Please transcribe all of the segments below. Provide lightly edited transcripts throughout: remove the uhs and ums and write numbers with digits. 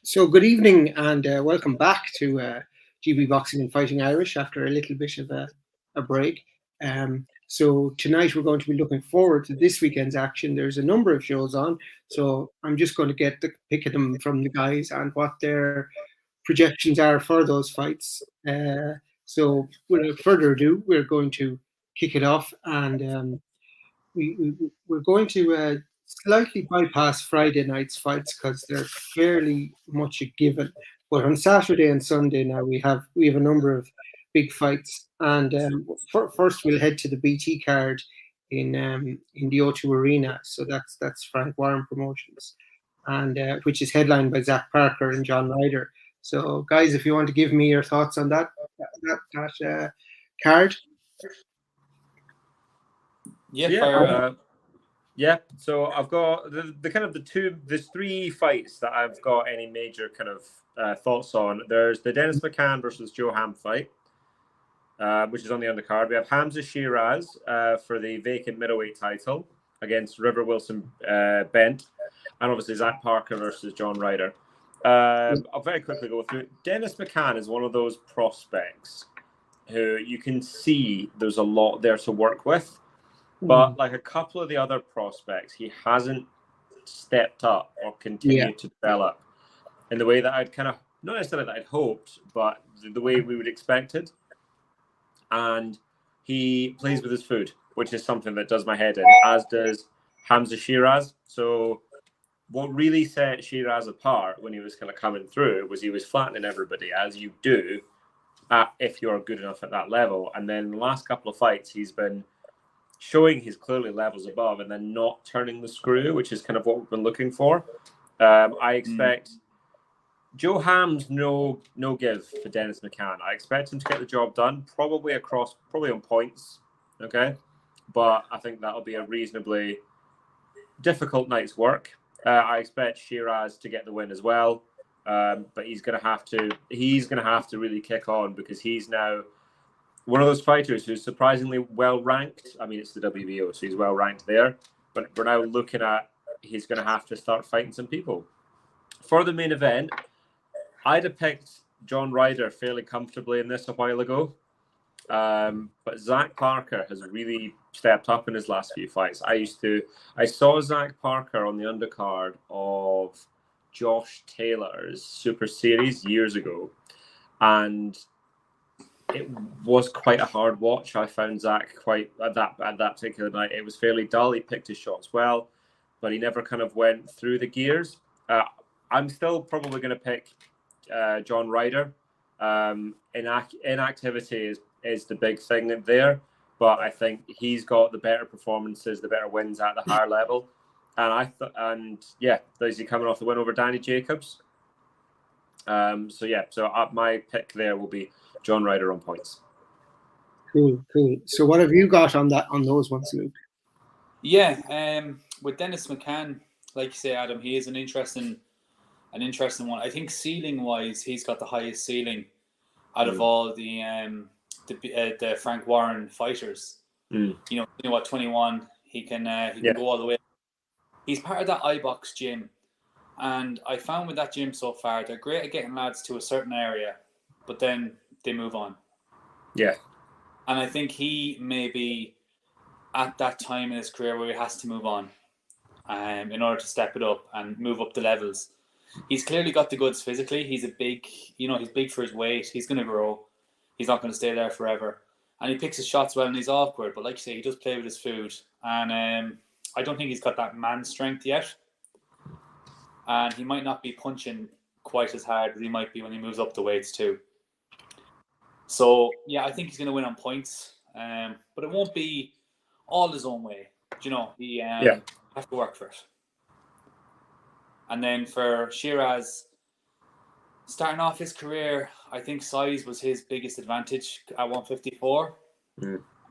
So, good evening and welcome back to GB Boxing and Fighting Irish after a little bit of a break. So, tonight we're going to be looking forward to this weekend's action. There's a number of shows on, so I'm just going to get the pick of them from the guys and what their projections are for those fights. So, without further ado, we're going to kick it off and we're going to slightly bypass Friday night's fights because they're fairly much a given. But on Saturday and Sunday now we have a number of big fights, and first we'll head to the BT card in the O2 Arena. So that's Frank Warren Promotions, and which is headlined by Zach Parker and John Ryder. So guys, if you want to give me your thoughts on that card. Yeah, So I've got there's three fights that I've got any major kind of thoughts on. There's the Dennis McCann versus Joe Ham fight, which is on the undercard. We have Hamza Shiraz for the vacant middleweight title against River Wilson Bent, and obviously Zach Parker versus John Ryder. I'll very quickly go through. Dennis McCann is one of those prospects who you can see there's a lot there to work with. But like a couple of the other prospects, he hasn't stepped up or continued to develop in the way that I'd kind of, not necessarily that I'd hoped, but the way we would expected. And he plays with his food, which is something that does my head in, as does Hamza Shiraz. So what really set Shiraz apart when he was kind of coming through was he was flattening everybody, as you do if you're good enough at that level. And then the last couple of fights, he's been showing his clearly levels above and then not turning the screw, which is kind of what we've been looking for. I expect Joe Ham's no give for Dennis McCann. I expect him to get the job done, probably on points, okay? But I think that'll be a reasonably difficult night's work. I expect Shiraz to get the win as well, but he's going to have to really kick on because he's now one of those fighters who's surprisingly well ranked. I mean, it's the WBO, so he's well ranked there. But we're now looking at he's going to have to start fighting some people. For the main event, I'd have picked John Ryder fairly comfortably in this a while ago. But Zach Parker has really stepped up in his last few fights. I saw Zach Parker on the undercard of Josh Taylor's Super Series years ago. And it was quite a hard watch. I found Zach quite at that particular night. It was fairly dull. He picked his shots well, but he never kind of went through the gears. I'm still probably going to pick John Ryder. Inactivity is the big thing there, but I think he's got the better performances, the better wins at the higher level. And is he coming off the win over Danny Jacobs? So my pick there will be John Ryder on points. Cool. So what have you got on those ones, Luke? Yeah, with Dennis McCann, like you say, Adam, he is an interesting one. I think ceiling wise, he's got the highest ceiling out of all the Frank Warren fighters. You know, 21, he can go all the way. He's part of that iBox gym, and I found with that gym so far, they're great at getting lads to a certain area, but then they move on. Yeah. And I think he may be at that time in his career where he has to move on in order to step it up and move up the levels. He's clearly got the goods physically. He's big for his weight. He's going to grow. He's not going to stay there forever. And he picks his shots well and he's awkward. But like you say, he does play with his food. And I don't think he's got that man strength yet. And he might not be punching quite as hard as he might be when he moves up the weights too. So, yeah, I think he's going to win on points. But it won't be all his own way. You know, he have to work for it. And then for Shiraz, starting off his career, I think size was his biggest advantage at 154.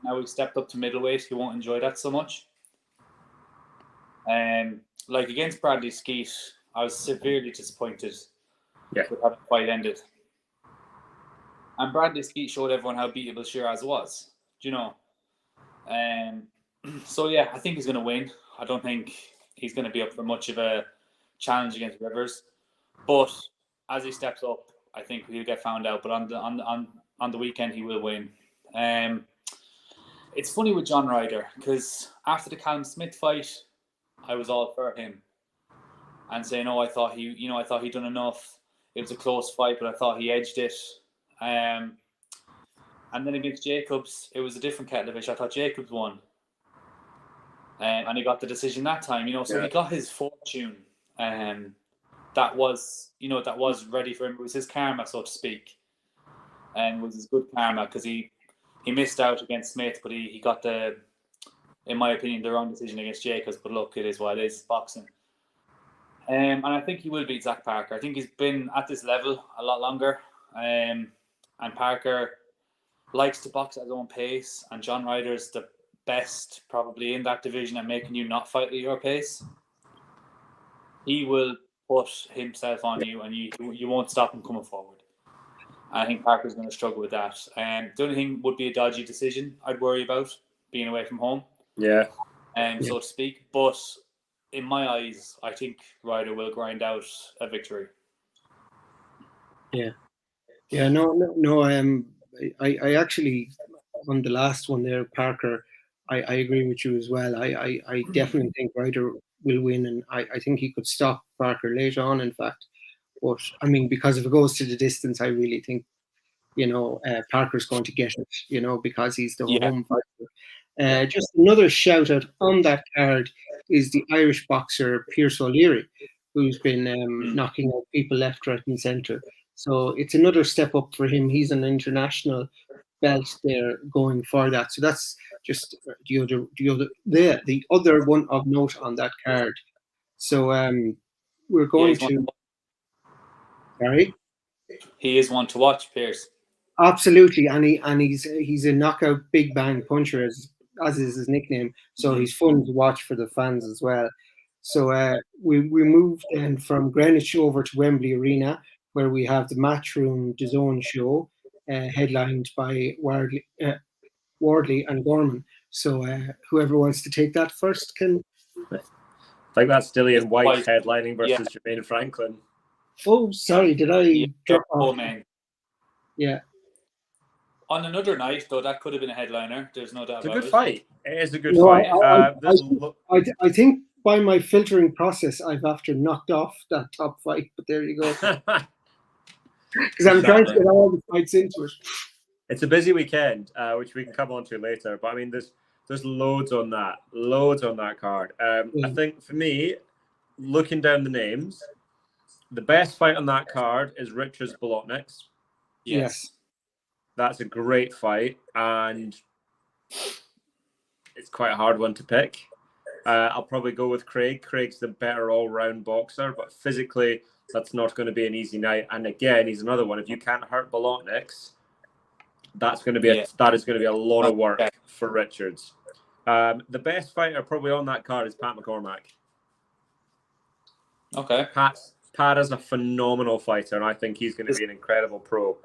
Now he's stepped up to middleweight. He won't enjoy that so much. Like against Bradley Skeet, I was severely disappointed with how the fight ended. And Bradley Skeet showed everyone how beatable Shiraz was. Do you know? So, yeah, I think he's going to win. I don't think he's going to be up for much of a challenge against Rivers. But as he steps up, I think he'll get found out. But on the weekend, he will win. It's funny with John Ryder because after the Callum Smith fight, I was all for him and saying, "Oh, I thought he'd done enough. It was a close fight, but I thought he edged it." And then against Jacobs, it was a different kettle of fish. I thought Jacobs won, and he got the decision that time. So he got his fortune. That was ready for him. It was his karma, so to speak, and it was his good karma because he missed out against Smith, but he got in my opinion, the wrong decision against Jacobs. But look, it is what it is. It's boxing. And I think he will beat Zach Parker. I think he's been at this level a lot longer. And Parker likes to box at his own pace. And John Ryder's the best probably in that division at making you not fight at your pace. He will put himself on you and you won't stop him coming forward. I think Parker's going to struggle with that. The only thing would be a dodgy decision I'd worry about, being away from home. Yeah. So to speak. But in my eyes, I think Ryder will grind out a victory. Yeah. No. I actually, on the last one there, Parker, I agree with you as well. I definitely think Ryder will win, and I think he could stop Parker later on, in fact. But I mean, because if it goes to the distance, I really think, Parker's going to get it, because he's the home fighter. Just another shout out on that card is the Irish boxer Pierce O'Leary, who's been knocking out people left, right, and centre. So it's another step up for him. He's an international belt there going for that. So that's just the other one of note on that card. So we're going to. Sorry. He is one to watch, Pierce. Absolutely, and he's a knockout big bang puncher as is his nickname. So he's fun to watch for the fans as well. So we moved then from Greenwich over to Wembley Arena, where we have the Matchroom DAZN show, headlined by Wardley and Gorman. So whoever wants to take that first can. I think that's Dillian White headlining versus Jermaine Franklin. Oh, sorry, did I drop off? Man. Yeah. On another night, though, that could have been a headliner. There's no doubt about it. It's a good fight. It is a good fight. I think by my filtering process, I've after knocked off that top fight, but there you go. Because I'm trying to get all the fights into it. It's a busy weekend, which we can come on to later. But I mean, there's loads on that card. I think for me, looking down the names, the best fight on that card is Richards Bolotniks. Yes. That's a great fight, and it's quite a hard one to pick. I'll probably go with Craig. Craig's the better all-round boxer, but physically, that's not going to be an easy night. And again, he's another one. If you can't hurt Bolotniks, that is going to be a lot of work for Richards. The best fighter probably on that card is Pat McCormack. Okay. Pat is a phenomenal fighter, and I think he's going to be an incredible pro.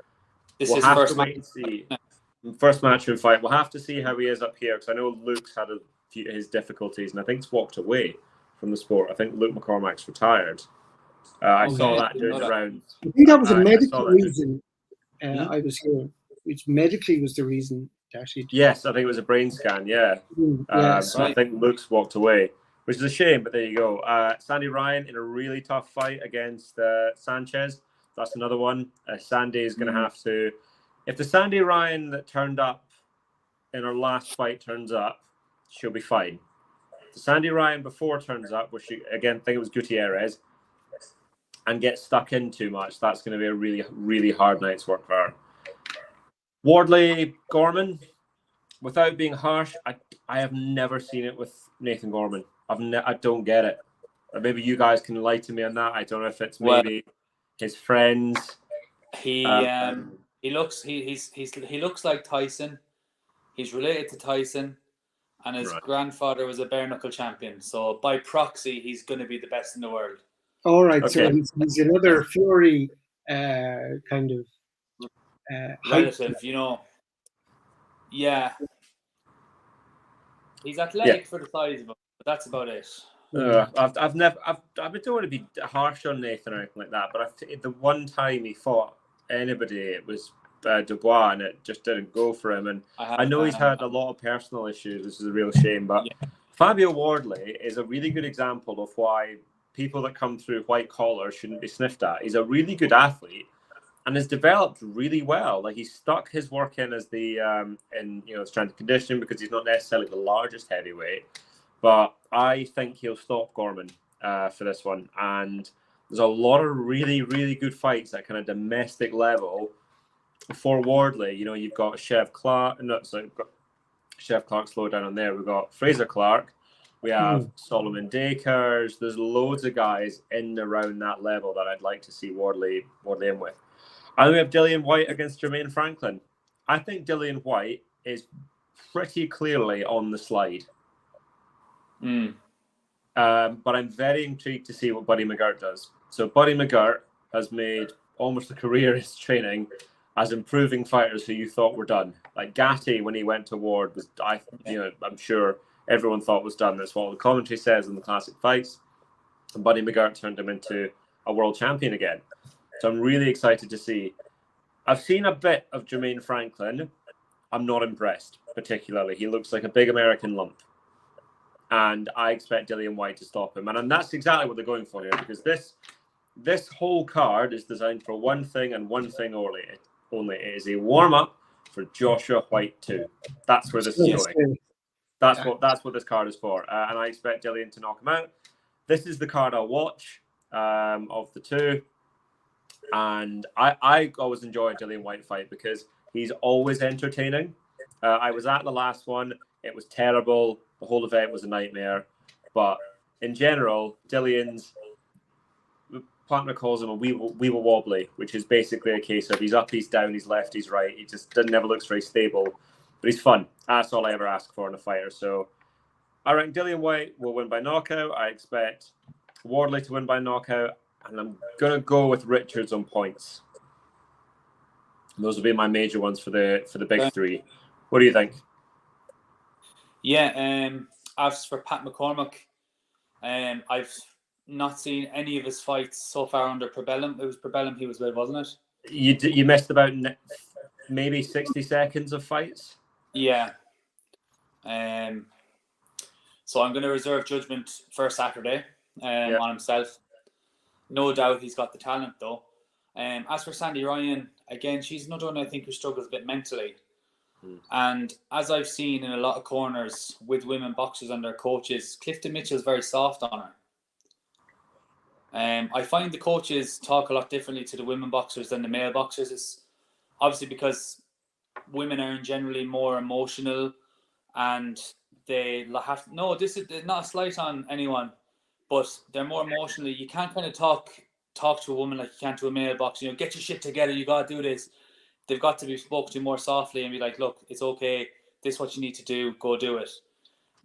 This is first wait and see. First Matchroom fight. We'll have to see how he is up here, because I know Luke's had his difficulties, and I think he's walked away from the sport. I think Luke McCormack's retired. I saw that during the rounds. I think that was a medical reason. I was hearing, which medically was the reason. Actually. Yes, I think it was a brain scan. Yeah. So I think Luke's walked away, which is a shame, but there you go. Sandy Ryan in a really tough fight against Sanchez. That's another one. Sandy is going to have to. If the Sandy Ryan that turned up in her last fight turns up, she'll be fine. The Sandy Ryan before turns up, which she, again, think it was Gutierrez, and gets stuck in too much, that's going to be a really, really hard night's work for her. Wardley Gorman, without being harsh, I have never seen it with Nathan Gorman. I don't get it. Maybe you guys can enlighten me on that. I don't know if it's maybe his friends. He looks like Tyson. He's related to Tyson, and his grandfather was a bare knuckle champion. So by proxy, he's going to be the best in the world. All right, okay. So he's another Fury kind of relative, Yeah, he's athletic for the size of him, but that's about it. I've never. I don't want to be harsh on Nathan or anything like that, but the one time he fought anybody, it was Dubois, and it just didn't go for him. And I know he's had a lot of personal issues, which is a real shame. But Fabio Wardley is a really good example of why people that come through white collar shouldn't be sniffed at. He's a really good athlete and has developed really well. Like, he's stuck his work in as the strength and conditioning, because he's not necessarily the largest heavyweight. But I think he'll stop Gorman for this one. And there's a lot of really, really good fights at kind of domestic level for Wardley. You know, you've got Chev Clark. No, sorry, we've got Chev Clark, slow down on there. We've got Fraser Clark. We have Solomon Dakers. There's loads of guys in and around that level that I'd like to see Wardley in with. And then we have Dillian White against Jermaine Franklin. I think Dillian White is pretty clearly on the slide. But I'm very intrigued to see what Buddy McGirt does. So Buddy McGirt has made almost a career in his training as improving fighters who you thought were done. Like Gatti, when he went to Ward, I'm sure everyone thought was done. That's what the commentary says in the classic fights. And Buddy McGirt turned him into a world champion again. So I'm really excited to see. I've seen a bit of Jermaine Franklin. I'm not impressed, particularly. He looks like a big American lump. And I expect Dillian White to stop him. And that's exactly what they're going for here, because this whole card is designed for one thing and one thing only. It is a warm-up for Joshua White 2. That's where this is going. That's what this card is for. And I expect Dillian to knock him out. This is the card I'll watch of the two. And I always enjoy a Dillian White fight because he's always entertaining. I was at the last one. It was terrible. The whole event was a nightmare. But in general, Dillian's partner calls him a wee wobbly, which is basically a case of he's up, he's down, he's left, he's right. He just never looks very stable. But he's fun. That's all I ever ask for in a fighter. So I reckon Dillian White will win by knockout. I expect Wardley to win by knockout. And I'm going to go with Richards on points. Those will be my major ones for the big three. What do you think? Yeah, as for Pat McCormack, I've not seen any of his fights so far under Probellum. It was Probellum he was with, wasn't it? You missed about maybe 60 seconds of fights? Yeah. So I'm going to reserve judgment for Saturday on himself. No doubt he's got the talent, though. As for Sandy Ryan, again, she's another one I think who struggles a bit mentally. And as I've seen in a lot of corners with women boxers and their coaches, Clifton Mitchell's very soft on her. I find the coaches talk a lot differently to the women boxers than the male boxers. It's obviously because women are generally more emotional, and they have this is not a slight on anyone, but they're more emotionally. You can't kind of talk to a woman like you can to a male boxer. You know, get your shit together. You got to do this. They've got to be spoken to more softly and be like, look, it's okay. This is what you need to do. Go do it.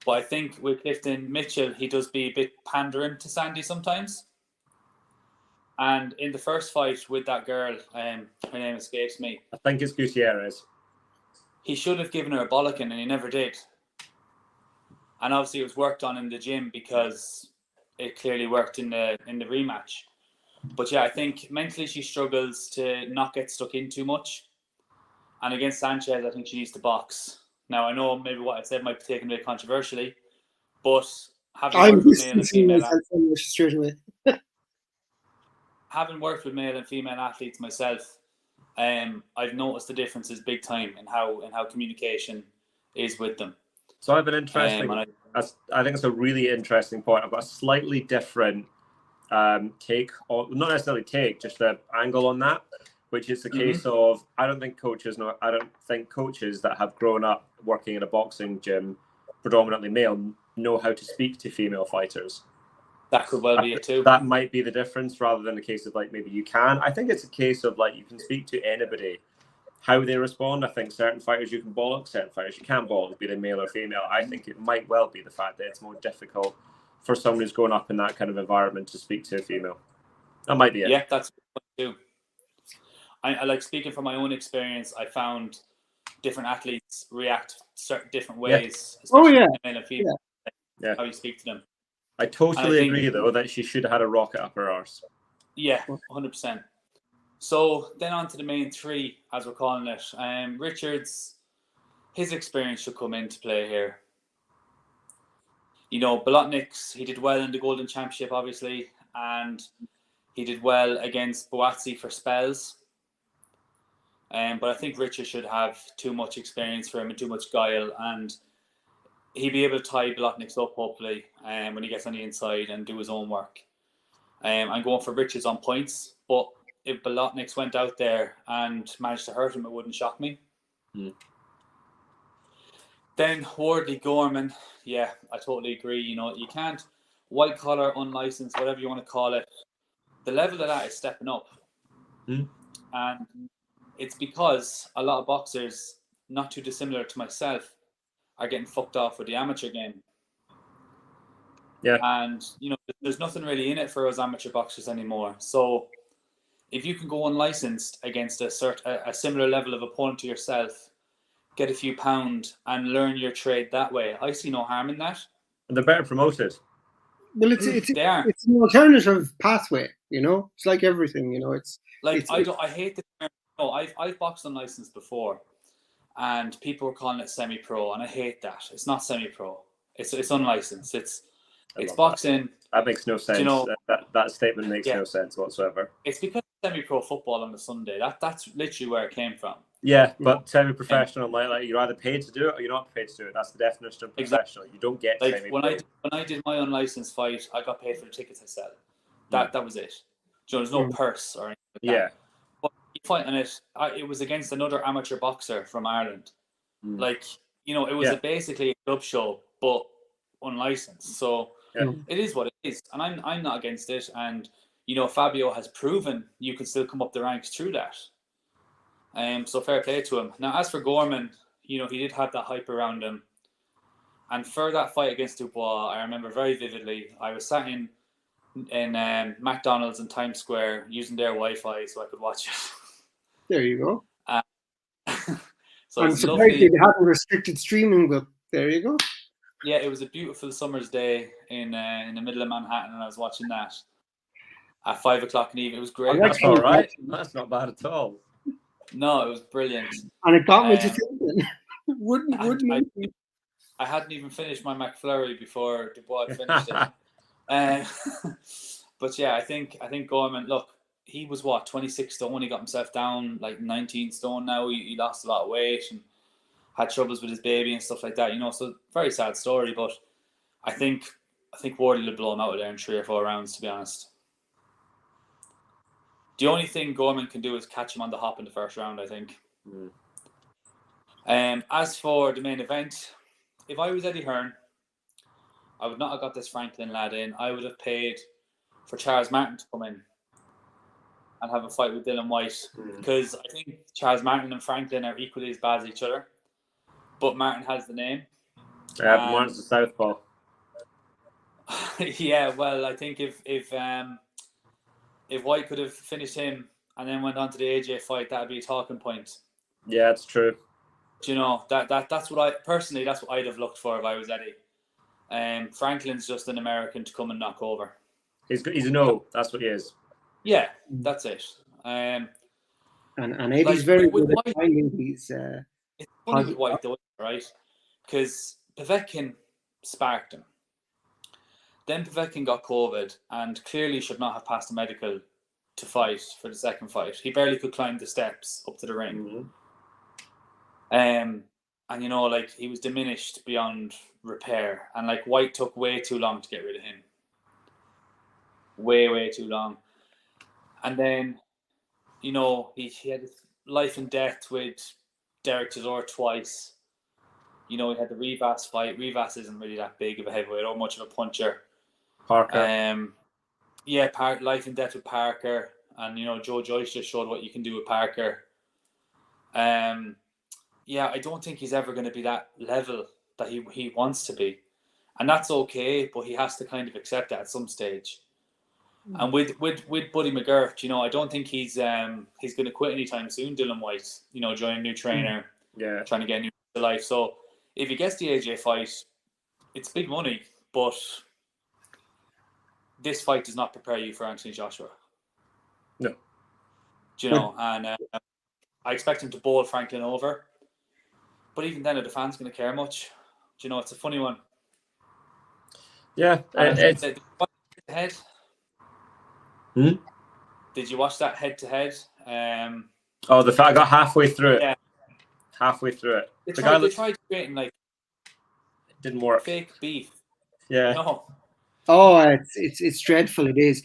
But I think with Clifton Mitchell, he does be a bit pandering to Sandy sometimes. And in the first fight with that girl, her name escapes me. I think it's Gutierrez. He should have given her a bollocking, and he never did. And obviously it was worked on in the gym because it clearly worked in the rematch. But yeah, I think mentally she struggles to not get stuck in too much. And against Sanchez, I think she needs to box. Now, I know maybe what I said might be taken a bit controversially, but having worked with male and female athletes myself, I've noticed the differences big time in how communication is with them. So I have an interesting. I think it's a really interesting point. I've got a slightly different take, or not necessarily take, just the angle on that, which is the case of I don't think coaches that have grown up working in a boxing gym, predominantly male, know how to speak to female fighters. That could well be it too. That might be the difference, rather than a case of like maybe you can. I think it's a case of like you can speak to anybody, how they respond. I think certain fighters you can bollock, certain fighters you can't bollock, be they male or female. I think it might well be the fact that it's more difficult for someone who's grown up in that kind of environment to speak to a female. That might be it. Yeah, that's too. I like speaking from my own experience. I found different athletes react certain different ways. Yeah. Oh yeah. Male and female, yeah. How you speak to them. I totally think- agree, though, that she should have had a rocket up her arse. Yeah, 100%. So then on to the main three, as we're calling it. Richards, his experience should come into play here. You know, Bolotniks, he did well in the Golden Championship, obviously, and he did well against Boazzi for spells. But I think Richards should have too much experience for him and too much guile, and he'd be able to tie Bolotniks up, hopefully, when he gets on the inside and do his own work. I'm going for Richards on points, but if Bolotniks went out there and managed to hurt him, it wouldn't shock me. Then Wardley Gorman, yeah, I totally agree. You know, you can't white collar, unlicensed, whatever you want to call it. The level of that is stepping up, and it's because a lot of boxers, not too dissimilar to myself, are getting fucked off with the amateur game. Yeah, and you know, there's nothing really in it for us amateur boxers anymore. So if you can go unlicensed against a similar level of opponent to yourself, get a few pound and learn your trade that way, I see no harm in that. and they're better promoted. Well, it's They are. it's an alternative pathway. You know, it's like everything. You know, it's Like I hate the term. No, I've boxed unlicensed before, and people were calling it semi-pro, and I hate that. It's not semi-pro. It's unlicensed. It's boxing. That makes no sense. You know, that statement makes no sense whatsoever. It's because semi-pro football on the Sunday. That's literally where it came from. Yeah, but semi-professional, like you're either paid to do it or you're not paid to do it. That's the definition of professional. Exactly. You don't get like semi-pro. when I did my unlicensed fight, I got paid for the tickets I sell. That was it. You know, there's no purse or anything like that. But you fight on it. It was against another amateur boxer from Ireland. Like, you know, it was basically a club show, but unlicensed. So it is what it is, and I'm not against it. And you know, Fabio has proven you can still come up the ranks through that. So fair play to him. Now, as for Gorman, you know, he did have that hype around him. And for that fight against Dubois, I remember very vividly, I was sat in McDonald's in Times Square using their Wi-Fi so I could watch it. There you go. So I'm it's surprised lovely. they haven't restricted streaming, but there you go. Yeah, it was a beautiful summer's day in the middle of Manhattan, and I was watching that at 5 o'clock in the evening. It was great. That's all right. That's not bad at all. No, it was brilliant. And it got me to thinking. wouldn't I hadn't even finished my McFlurry before Dubois finished it. But yeah, I think Gorman, look, he was 26 stone. He got himself down like 19 stone now. He lost a lot of weight and had troubles with his baby and stuff like that. You know, so very sad story. But I think Wardley will blow him out of there in 3 or 4 rounds, to be honest. The only thing Gorman can do is catch him on the hop in the first round, I think. As for the main event, if I was Eddie Hearn, I would not have got this Franklin lad in. I would have paid for Charles Martin to come in and have a fight with Dylan White, because I think Charles Martin and Franklin are equally as bad as each other, but Martin has the name. Martin's a southpaw. Yeah, well, I think if White could have finished him and then went on to the AJ fight, that would be a talking point. Yeah, it's true. Do you know, that's what that's what I'd have looked for if I was Eddie. Franklin's just an American to come and knock over. He's a no. That's what he is. Yeah, that's it. And Eddie's very good at finding these. It's funny with White though, right? Because Povetkin sparked him. Then Povetkin got COVID and clearly should not have passed the medical to fight for the second fight. He barely could climb the steps up to the ring. And you know, like, he was diminished beyond repair. And like, White took way too long to get rid of him. Way too long. And then, you know, he had life and death with Derek Chisora twice. You know, he had the Rivas fight. Rivas isn't really that big of a heavyweight or much of a puncher. Parker. Life and death with Parker. And, you know, Joe Joyce just showed what you can do with Parker. Yeah, I don't think he's ever going to be that level that he wants to be. And that's okay, but he has to kind of accept that at some stage. And with Buddy McGirt, you know, I don't think he's going to quit anytime soon, Dylan White, you know, join a new trainer, trying to get a new life. So if he gets the AJ fight, it's big money, but this fight does not prepare you for Anthony Joshua. No. Do you know? And I expect him to bowl Franklin over. But even then, are the fans going to care much? Do you know, it's a funny one. Yeah, it's... Did you watch that head? Did you watch that head-to-head? I got halfway through it. Yeah. Halfway through it. They tried creating like it didn't work. Fake beef. Yeah. No. Oh, it's dreadful. It is.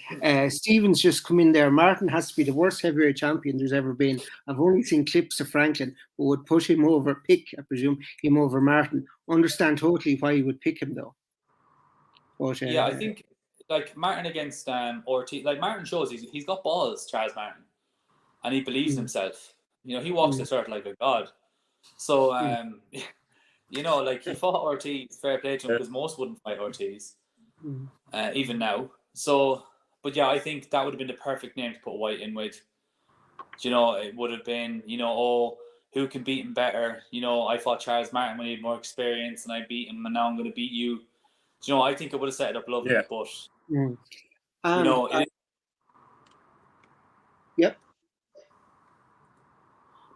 Stephen's just come in there. Martin has to be the worst heavyweight champion there's ever been. I've only seen clips of Franklin who would push him over, I presume, him over Martin. Understand totally why he would pick him though. But, yeah, I think like Martin against Ortiz. Like Martin shows he's got balls, Charles Martin, and he believes in himself. You know, he walks the earth like a god. So you know, like he fought Ortiz, fair play to him, because most wouldn't fight Ortiz. Even now. So, but yeah, I think that would have been the perfect name to put White in with. You know, it would have been, you know, who can beat him better? You know, I fought Charles Martin when he had more experience and I beat him, and now I'm going to beat you. You know, I think it would have set it up lovely, but you know, yep.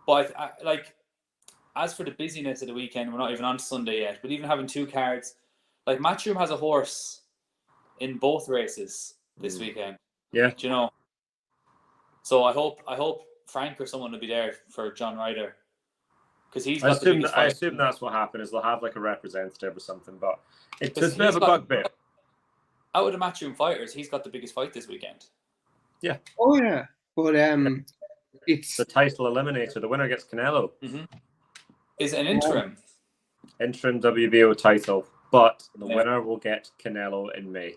But I like, as for the busyness of the weekend, we're not even on Sunday yet. But even having two cards, like Matchroom has a horse in both races this weekend. Yeah. Do you know? So I hope Frank or someone will be there for John Ryder, because he's got the biggest fight. I assume that's what happened, is they'll have like a representative or something, but it's a bit of a bugbear. Out of the Matchroom fighters, he's got the biggest fight this weekend. Yeah. Oh yeah, but it's the title eliminator. The winner gets Canelo. Is it an interim? Interim WBO title, but the winner will get Canelo in May.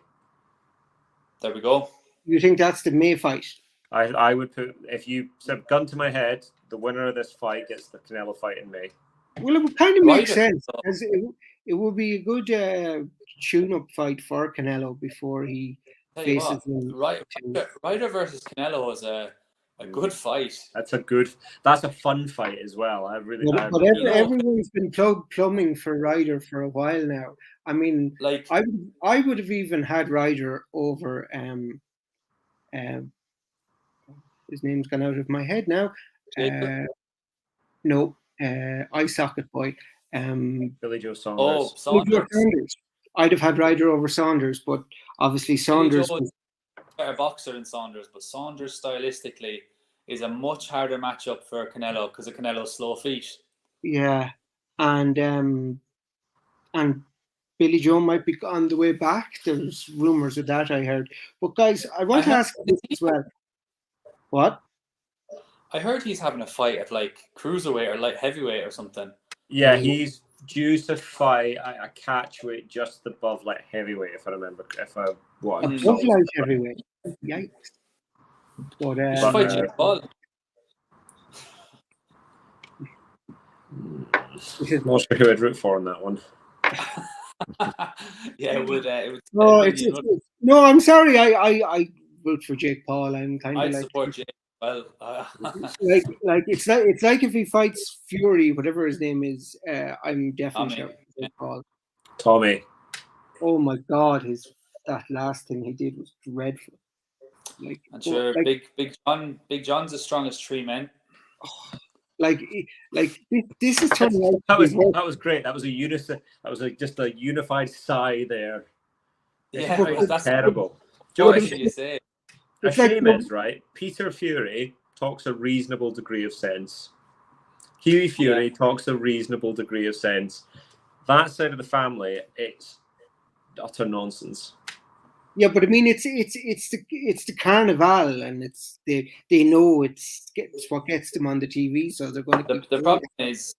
There we go. You think that's the May fight? I would put, if you said gun to my head, the winner of this fight gets the Canelo fight in May. Well, it would kind of make sense. As it would be a good tune-up fight for Canelo before he faces him. Ryder versus Canelo is a good fight. That's a fun fight as well. Everyone's been plumbing for Ryder for a while now. I mean, like I would have even had Ryder over his name's gone out of my head now. No, Eye Socket Boy. Billy Joe Saunders. Oh, Saunders. I'd have had Ryder over Saunders, but obviously Saunders was a better boxer than Saunders, but Saunders stylistically is a much harder matchup for Canelo because of Canelo's slow feet. Yeah, and Billy Joe might be on the way back. There's rumors of that I heard. But guys, I want to ask this as well. What? I heard he's having a fight at like cruiserweight or light heavyweight or something. Yeah, he's due to fight a catch weight just above light heavyweight, if I remember. Above light heavyweight. Yikes. But fight Jake Paul. Not sure who I'd root for on that one. Yeah, it would. No, I'm sorry. I root for Jake Paul. I'm kind of I'd support Jake. Well, like it's like if he fights Fury, whatever his name is, I'm definitely shouting Jake Paul. Tommy. Oh my God, that last thing he did was dreadful. Like, I'm sure, Big John's as strong as three men. Like this is turning out. That was great. That was just a unified sigh there. Yeah, that's terrible. Joe, what should you say? A shame is, right? Peter Fury talks a reasonable degree of sense. Hughie Fury talks a reasonable degree of sense. That side of the family, it's utter nonsense. Yeah, but I mean, it's the carnival, and they know it's what gets them on the TV, so they're going to. The problem is,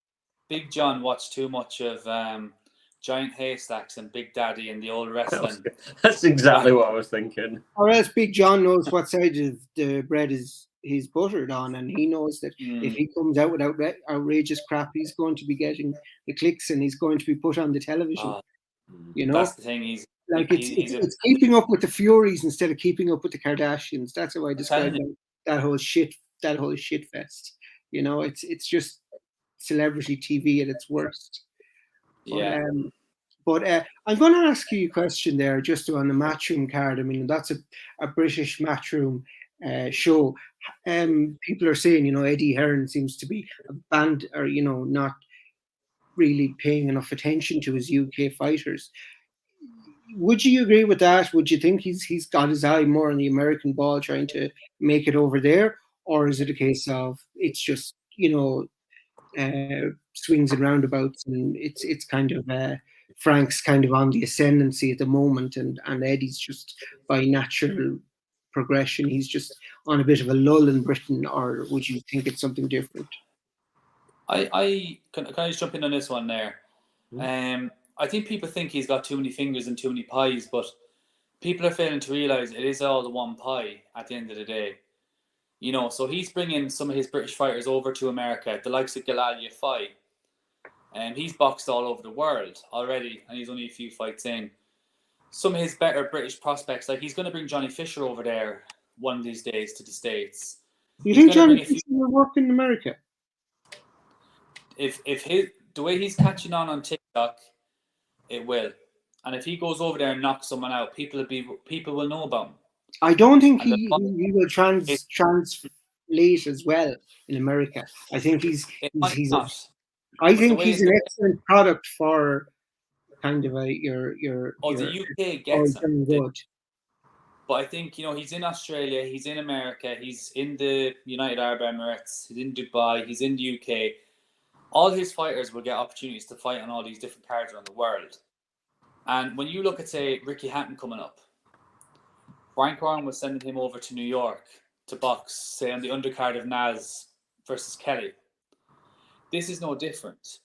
Big John watched too much of Giant Haystacks and Big Daddy and the old wrestling. That's exactly what I was thinking. Or else Big John knows what side of the bread he's buttered on, and he knows that if he comes out with outrageous crap, he's going to be getting the clicks, and he's going to be put on the television. You know, that's the thing. It's keeping up with the Furies instead of keeping up with the Kardashians. That's how I describe that whole shit fest. You know, it's just celebrity TV at its worst. Yeah. But I'm going to ask you a question there, just on the Matchroom card. I mean, that's a British Matchroom show. People are saying, Eddie Hearn seems to be banned, or not really paying enough attention to his UK fighters. Would you agree with that? Would you think he's got his eye more on the American ball, trying to make it over there, or is it a case of it's just swings and roundabouts, and it's kind of Frank's kind of on the ascendancy at the moment, and Eddie's just by natural progression, he's just on a bit of a lull in Britain, or would you think it's something different? I can I just jump in on this one there? I think people think he's got too many fingers and too many pies, but people are failing to realise it is all the one pie at the end of the day. So he's bringing some of his British fighters over to America, the likes of Galalia Fai. He's boxed all over the world already, and he's only a few fights in. Some of his better British prospects, like he's going to bring Johnny Fisher over there one of these days to the States. You think Johnny Fisher will work in America? If the way he's catching on TikTok, it will. And if he goes over there and knocks someone out, people will know about him. I don't think he will translate as well in America. I think he's I think he's an excellent product for kind of your the UK gets him. But I think he's in Australia, he's in America, he's in the United Arab Emirates, he's in Dubai, he's in the UK. All his fighters will get opportunities to fight on all these different cards around the world. And when you look at, say, Ricky Hatton coming up, Frank Warren was sending him over to New York to box, say, on the undercard of Naz versus Kelly. This is no different.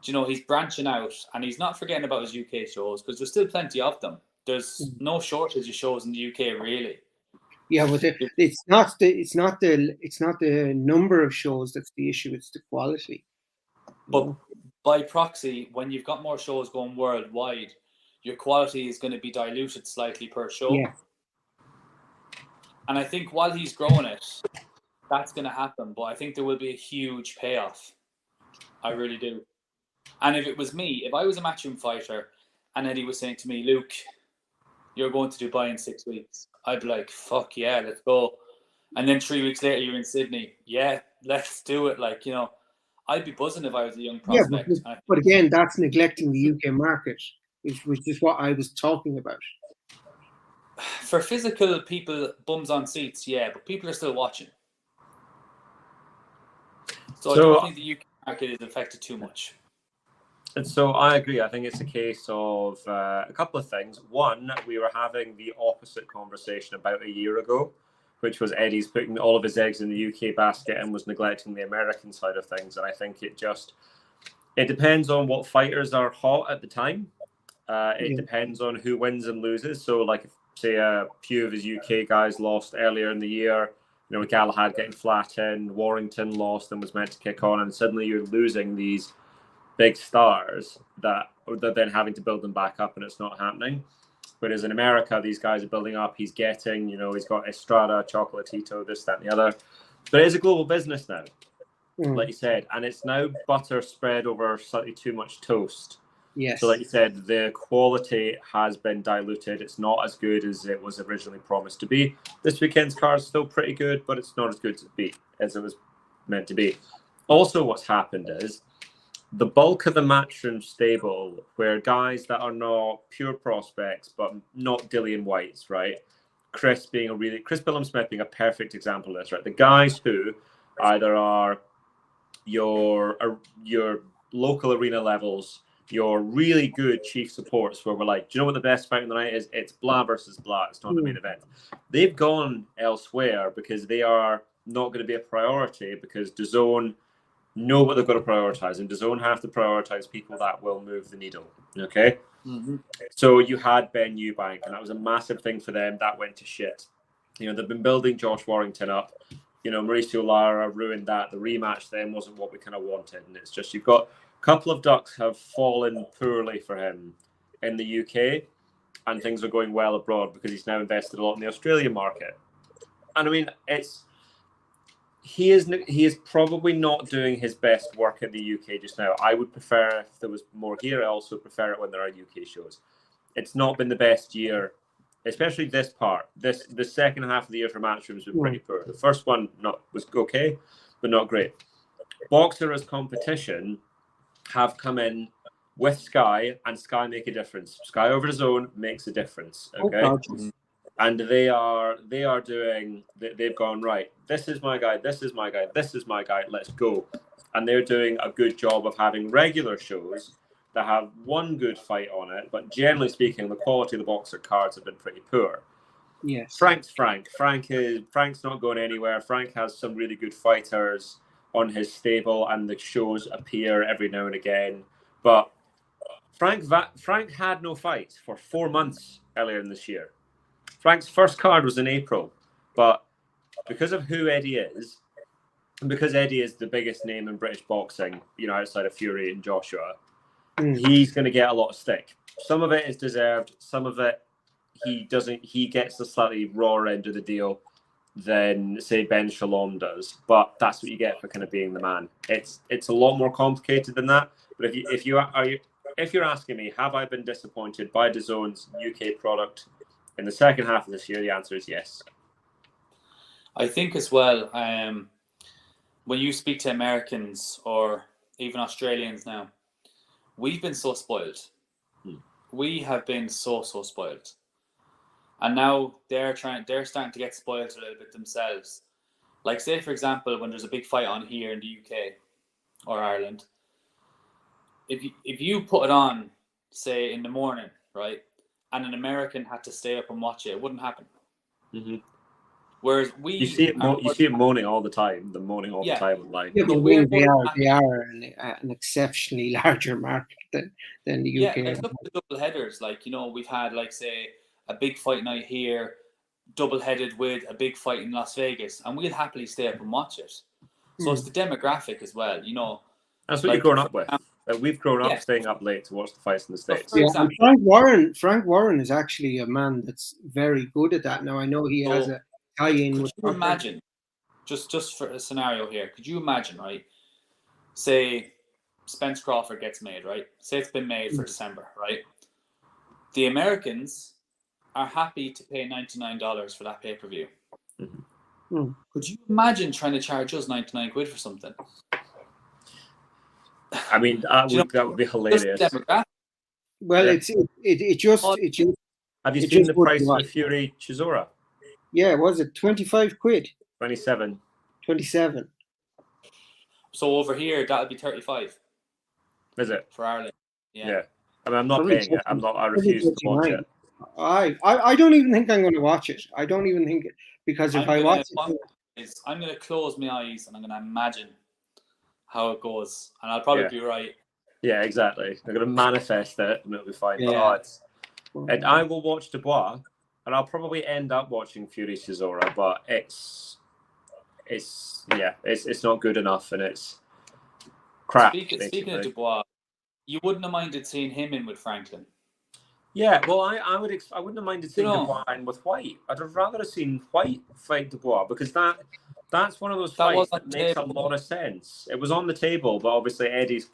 He's branching out, and he's not forgetting about his UK shows, because there's still plenty of them. There's no shortage of shows in the UK, really. Yeah, but it's not the number of shows that's the issue; it's the quality. But by proxy, when you've got more shows going worldwide, your quality is going to be diluted slightly per show. Yeah. And I think while he's growing it, that's going to happen. But I think there will be a huge payoff. I really do. And if it was me, if I was a Matchroom fighter and Eddie was saying to me, Luke, you're going to Dubai in 6 weeks, I'd be like, fuck yeah, let's go. And then 3 weeks later, you're in Sydney. Yeah, let's do it. I'd be buzzing if I was a young prospect. Yeah, but again, that's neglecting the UK market, which is what I was talking about. For physical people, bums on seats, yeah, but people are still watching. So I don't think the UK market is affected too much. And so I agree. I think it's a case of a couple of things. One, we were having the opposite conversation about a year ago, which was Eddie's putting all of his eggs in the UK basket and was neglecting the American side of things. And I think it depends on what fighters are hot at the time. It depends on who wins and loses. So, like, if, say, a few of his UK guys lost earlier in the year, Galahad getting flattened, Warrington lost and was meant to kick on, and suddenly you're losing these big stars that they're then having to build them back up, and it's not happening. Whereas in America, these guys are building up. He's getting, he's got Estrada, Chocolatito, this, that, and the other. But it is a global business now, like you said, and it's now butter spread over slightly too much toast. Yes. So like you said, the quality has been diluted. It's not as good as it was originally promised to be. This weekend's card is still pretty good, but it's not as good as it was meant to be. Also, what's happened is the bulk of the Matchroom stable, where guys that are not pure prospects, but not Dillian Whites, right? Chris Billum-Smith being a perfect example of this, right? The guys who either are your local arena levels, your really good chief supports, where we're like, do you know what the best fight in the night is? It's blah versus blah. It's not the main event. They've gone elsewhere because they are not going to be a priority, because DAZN know what they've got to prioritize, and DAZN have to prioritize people that will move the needle. Okay. So you had Ben Eubank, and that was a massive thing for them. That went to shit. They've been building Josh Warrington up. Mauricio Lara ruined that. The rematch then wasn't what we kind of wanted, and it's just you've got a couple of ducks have fallen poorly for him in the UK, and things are going well abroad because he's now invested a lot in the Australian market. And I mean, he is probably not doing his best work in the UK just now. I would prefer if there was more here. I also prefer it when there are UK shows. It's not been the best year, especially this part. The second half of the year for Matchroom has been pretty poor. The first one was okay, but not great. Boxer as competition have come in with Sky, and Sky make a difference. Sky over DAZN makes a difference. Okay. And they are doing. They've gone right. This is my guy. This is my guy. This is my guy. Let's go. And they're doing a good job of having regular shows that have one good fight on it. But generally speaking, the quality of the Boxer cards have been pretty poor. Yes. Frank's not going anywhere. Frank has some really good fighters on his stable, and the shows appear every now and again. But Frank had no fights for 4 months earlier in this year. Frank's first card was in April, but because of who Eddie is, and because Eddie is the biggest name in British boxing, outside of Fury and Joshua, he's going to get a lot of stick. Some of it is deserved. Some of it he doesn't. He gets the slightly raw end of the deal than, say, Ben Shalom does. But that's what you get for kind of being the man. It's a lot more complicated than that. But if you're asking me, have I been disappointed by DAZN's UK product in the second half of this year? The answer is yes. I think as well, when you speak to Americans or even Australians now, we've been so spoiled. We have been so spoiled. And now they're starting to get spoiled a little bit themselves. Like, say, for example, when there's a big fight on here in the UK or Ireland, if you put it on, say, in the morning, right, and an American had to stay up and watch it, it wouldn't happen. Mm-hmm. Whereas you see it moaning all the time. The moaning all the time online. Yeah, but they are an exceptionally larger market than the UK. Yeah, like look at the double headers. Like, we've had, like, say, a big fight night here, double headed with a big fight in Las Vegas, and we'll happily stay up and watch it. So it's the demographic as well. That's what you've grown up with. We've grown up staying up late to watch the fights in the States. Yeah, Frank Warren is actually a man that's very good at that. Now, I know he has a tie-in with... Could you imagine, just for a scenario here, could you imagine, right, say Spence Crawford gets made, right? Say it's been made for December, right? The Americans are happy to pay $99 for that pay-per-view. Could you imagine trying to charge us 99 quid for something? I mean, that would be hilarious. Well, it just. Have you seen the price of Fury Chisora? Yeah, was it 25 quid? 27. 27. So over here, that would be 35. Is it? For Ireland. Yeah. I mean, I'm not paying it. I refuse to watch it. I don't even think I'm going to watch it. I don't even think it, because if I watch it, I'm going to close my eyes and I'm going to imagine how it goes, and I'll probably be right. Yeah, exactly. I'm going to manifest it, and it'll be fine. Yeah. And I will watch Dubois, and I'll probably end up watching Fury Chisora, but it's not good enough, and it's crap. Speaking of Dubois, you wouldn't have minded seeing him in with Franklin. Yeah, well, I wouldn't have minded seeing Dubois in with White. I'd have rather have seen White fight Dubois, because that's one of those fights that makes a lot of sense. It was on the table, but obviously Eddie's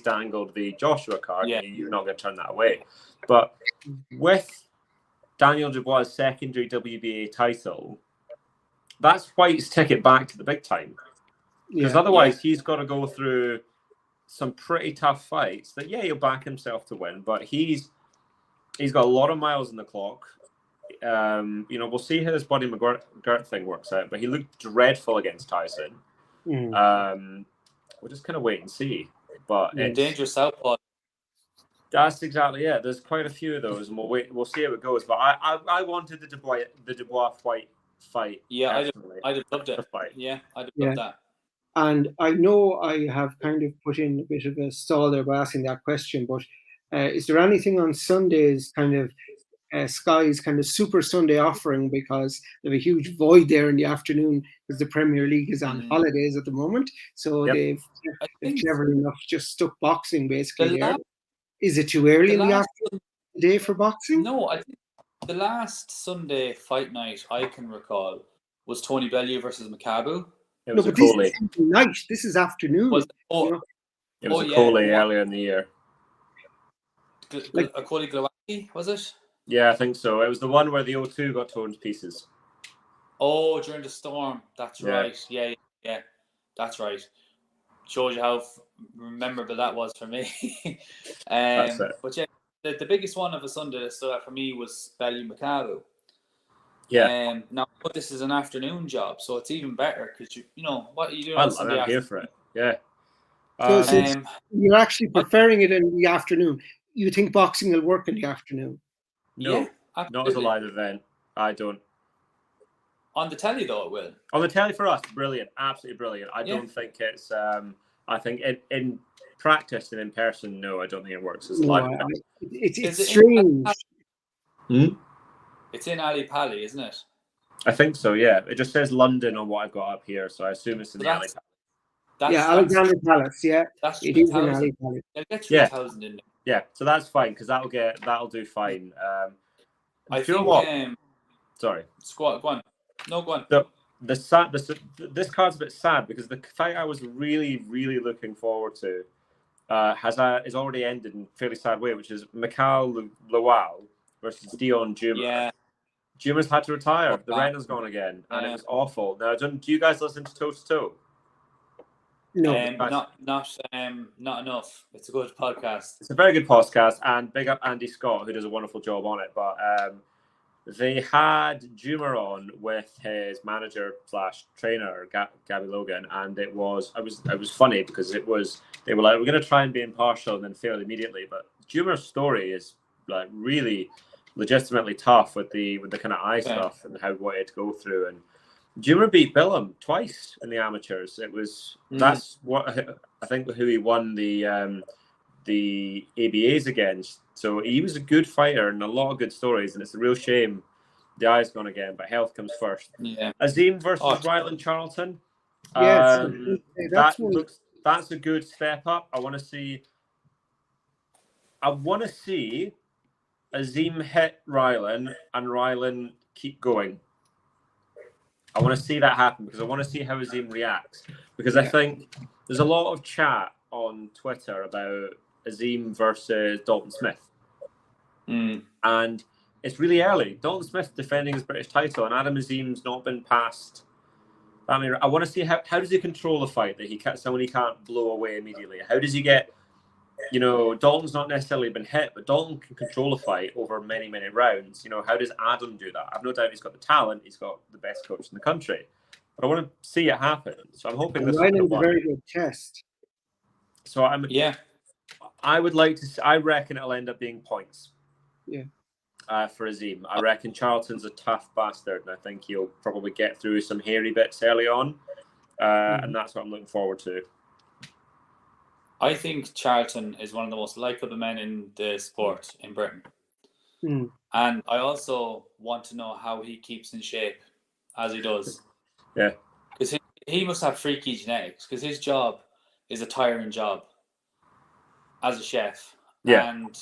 dangled the Joshua card. Yeah. You're not going to turn that away. But with Daniel Dubois' secondary WBA title, that's White's ticket back to the big time. Because otherwise he's got to go through some pretty tough fights that, he'll back himself to win, but he's got a lot of miles in the clock. We'll see how this Buddy McGirt thing works out, but he looked dreadful against Tyson. We'll just kind of wait and see. But dangerous southpaw. That's exactly it. There's quite a few of those, and we'll see how it goes. But I wanted the Dubois White fight. Yeah, I'd have loved it. Yeah, I'd have loved that. And I know I have kind of put in a bit of a stall there by asking that question, but is there anything on Sunday's kind of Sky's kind of Super Sunday offering, because they have a huge void there in the afternoon because the Premier League is on holidays at the moment, so they've clever enough just stuck boxing basically there. Is it too early in the afternoon day for boxing? No, I think the last Sunday fight night I can recall was Tony Bellew versus Makabu. It No, was a but this Coley. is night. This is afternoon. Was you know? It was oh, a yeah, Coley what? earlier in the year. A Coley Glowacki, was it? Yeah, I think so. It was the one where the O2 got torn to pieces. Oh, during the storm. That's Yeah. right. Yeah. That's right. Shows you how memorable that was for me. That's it. But yeah, the biggest one of a Sunday that stood out for me was Ballymacaboo. Yeah. Now, but this is an afternoon job, so it's even better because you know what are you doing I'm on Sunday here afternoon? for it. Yeah. So since you're actually preferring it in the afternoon, you think boxing will work in the afternoon? No, Yeah, not as a live event. I don't. On the telly, though, it will. On the telly for us, brilliant, absolutely brilliant. I Yeah. don't think it's. I think in practice and in person, no, I don't think it works as No, live. event. it's strange. It's in Ali Pali, isn't it? I think so. Yeah, it just says London on what I've got up here, so I assume it's in the alley. Yeah, Alexandra Palace. Yeah, that's it is in 3,000. Ali Palace. They'll get 3,000 in there. Yeah, so that's fine because that'll do fine. I do you know think. what? Sorry. Go on. No, go on. This card's a bit sad because the fight I was really, really looking forward to is already ended in a fairly sad way, which is Mikhail Lawal versus Dion Juma. Yeah. Juma's had to retire. The Rena's gone again, and it was awful. Now, do you guys listen to Toe to Toe? No, not enough. It's a good podcast. It's a very good podcast, and big up Andy Scott, who does a wonderful job on it. But they had Juma on with his manager / trainer Gabby Logan, and it was funny because they were like, we're going to try and be impartial, and then failed immediately. But Juma's story is like really legitimately tough with the kind of eye stuff and what he had to go through. And Juma beat Billam twice in the amateurs. That's what I think who he won the ABAs against. So he was a good fighter and a lot of good stories, and it's a real shame the eye's gone again, but health comes first. Yeah. Azim versus Ryland Charlton. Yes, that's a good step up. I want to see Azim hit Ryland and Ryland keep going. I want to see that happen because I want to see how Azim reacts. Because I think there's a lot of chat on Twitter about Azim versus Dalton Smith. And it's really early. Dalton Smith defending his British title, and Adam Azim's not been past. I mean, I want to see how does he control the fight that someone he can't blow away immediately. How does he get? Dalton's not necessarily been hit, but Dalton can control a fight over many, many rounds. How does Adam do that? I've no doubt he's got the talent. He's got the best coach in the country. But I want to see it happen. So I'm hoping this is a very good test. So I would like to. I reckon it'll end up being points. Yeah. For Azim, I reckon Charlton's a tough bastard, and I think he'll probably get through some hairy bits early on, and that's what I'm looking forward to. I think Charlton is one of the most likable men in the sport in Britain. And I also want to know how he keeps in shape as he does. Yeah. Because he must have freaky genetics, because his job is a tiring job as a chef. Yeah. And,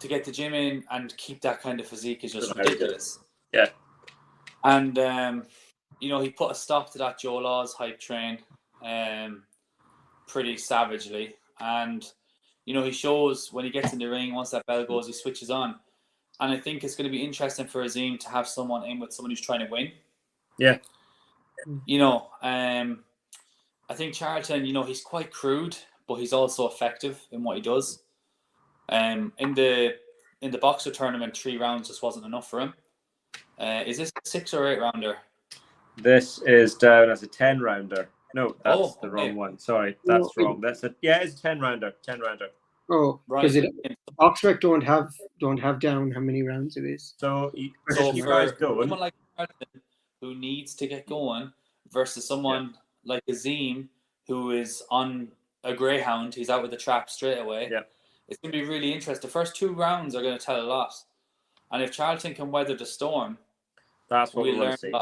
to get the gym in and keep that kind of physique is just ridiculous. Yeah. And, he put a stop to that Joe Laws hype train. Pretty savagely, and he shows when he gets in the ring, once that bell goes, he switches on. And I think it's going to be interesting for Azim to have someone in with someone who's trying to win. Yeah. I think Charlton, he's quite crude, but he's also effective in what he does. In the boxer tournament, 3 rounds just wasn't enough for him. Is this a 6 or 8 rounder? This is down as a 10 rounder. No, that's the wrong one. Sorry, that's wrong. It's a 10 rounder. 10 rounder. Oh, because Oxrec don't have down how many rounds it is. So you guys go. Someone like Charlton who needs to get going versus someone like Azim who is on a greyhound, he's out with the trap straight away. Yeah. It's going to be really interesting. The first 2 rounds are going to tell a lot. And if Charlton can weather the storm, that's what we want to see.